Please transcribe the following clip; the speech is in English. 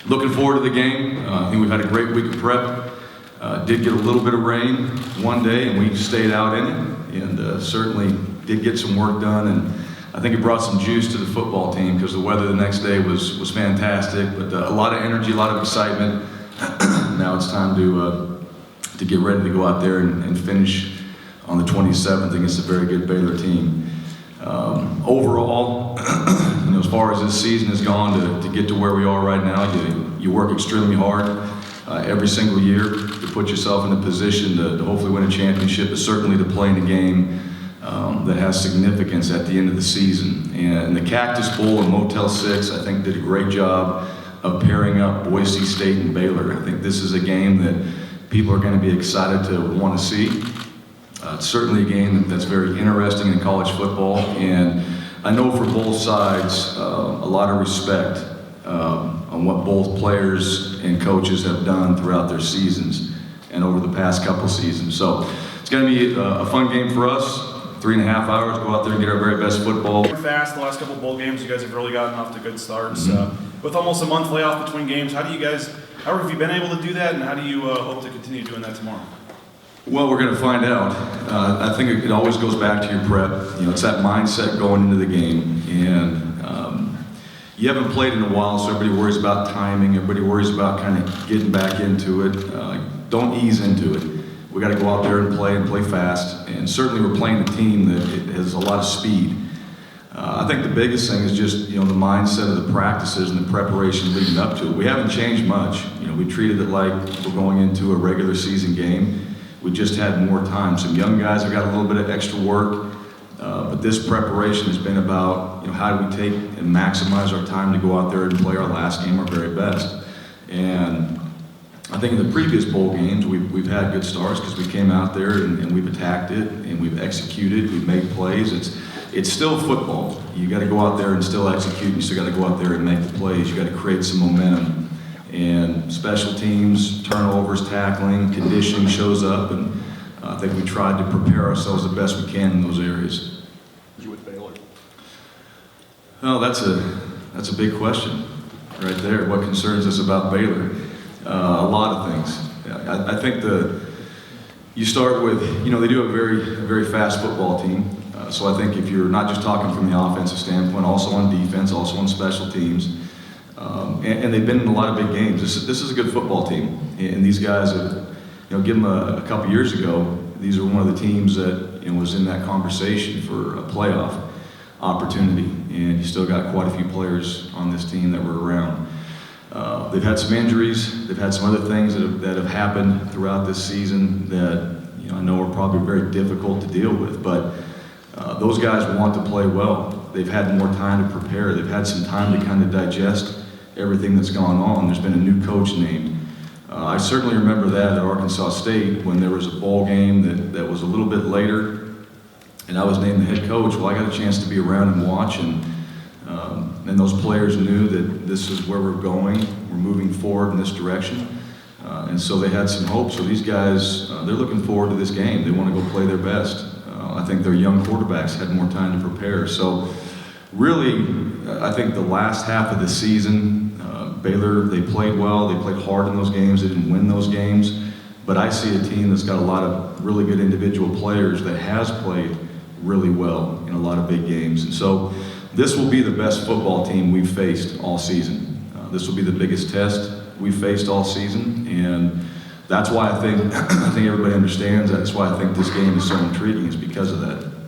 Looking forward to the game. I think we've had a great week of prep. Did get a little bit of rain one day, and we stayed out in it, and certainly did get some work done. And I think it brought some juice to the football team because the weather the next day was fantastic. But a lot of energy, a lot of excitement. Now it's time to get ready to go out there and finish on the 27th against a very good Baylor team. Overall, as far as this season has gone, to get to where we are right now, you work extremely hard every single year to put yourself in a position to hopefully win a championship, but certainly to play in a game that has significance at the end of the season. And the Cactus Bowl and Motel 6, I think, did a great job of pairing up Boise State and Baylor. I think this is a game that people are going to be excited to want to see. It's certainly a game that's very interesting in college football, and I know for both sides a lot of respect on what both players and coaches have done throughout their seasons and over the past couple seasons. So it's going to be a fun game for us. 3.5 hours, go out there and get our very best football. Fast, the last couple of bowl games, you guys have really gotten off to good starts. With almost a month layoff between games, how have you been able to do that, and how do you hope to continue doing that tomorrow? Well, we're going to find out. I think it always goes back to your prep. It's that mindset going into the game, and you haven't played in a while, so everybody worries about timing. Everybody worries about kind of getting back into it. Don't ease into it. We got to go out there and play fast, and certainly we're playing a team that has a lot of speed. I think the biggest thing is just the mindset of the practices and the preparation leading up to it. We haven't changed much. We treated it like we're going into a regular season game. We just had more time. Some young guys have got a little bit of extra work, but this preparation has been about how do we take and maximize our time to go out there and play our last game our very best. And I think in the previous bowl games we've had good starts because we came out there and we've attacked it and we've executed, we've made plays. It's still football. You got to go out there and still execute. You still got to go out there and make the plays. You got to create some momentum. And special teams, turnovers, tackling, conditioning shows up, and I think we tried to prepare ourselves the best we can in those areas. You with Baylor? Oh, that's a big question right there. What concerns us about Baylor? A lot of things. I think you start with, they do a very fast football team. So I think if you're not just talking from the offensive standpoint, also on defense, also on special teams, and they've been in a lot of big games. This is a good football team, and these guys have, give them a couple years ago, these are one of the teams that was in that conversation for a playoff opportunity, and you still got quite a few players on this team that were around. They've had some injuries, they've had some other things that have happened throughout this season that I know are probably very difficult to deal with, but those guys want to play well. They've had more time to prepare. They've had some time to kind of digest everything that's gone on. There's been a new coach named. I certainly remember that at Arkansas State when there was a bowl game that was a little bit later, and I was named the head coach. Well, I got a chance to be around and watch, and those players knew that this is where we're going. We're moving forward in this direction, and so they had some hope. So these guys, they're looking forward to this game. They want to go play their best. I think their young quarterbacks had more time to prepare. So really, I think the last half of the season, Baylor, they played well, they played hard in those games, they didn't win those games, but I see a team that's got a lot of really good individual players that has played really well in a lot of big games. And so this will be the best football team we've faced all season. This will be the biggest test we've faced all season, and that's why I think everybody understands that. That's why I think this game is so intriguing, is because of that.